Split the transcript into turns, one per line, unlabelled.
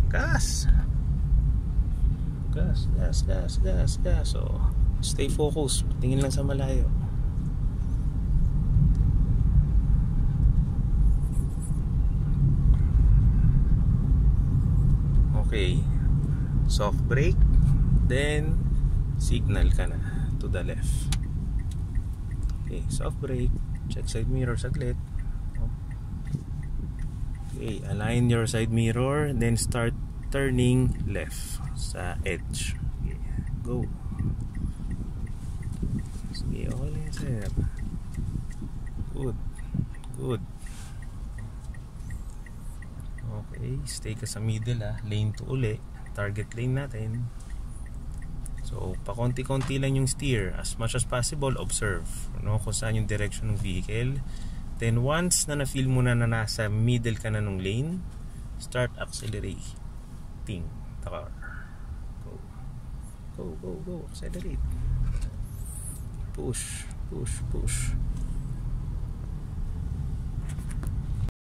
Gas. Gas, gas, gas, gas, gas. So, stay focused. Tingin lang sa malayo. Okay. Soft brake. Then, signal ka na to the left. Okay, soft brake. Check side mirror saglit. Okay, align your side mirror. Then start turning left sa edge. Okay, go. Sige, okay lang sir. Good. Good. Okay, stay ka sa middle lane 2 uli. Target lane natin. So, pakonti-konti lang yung steer. As much as possible, observe kung saan yung direction ng vehicle. Then once na na-feel mo na nasa middle ka na nung lane, start accelerating the car. Go. Go, go, go. Accelerate. Push, push, push.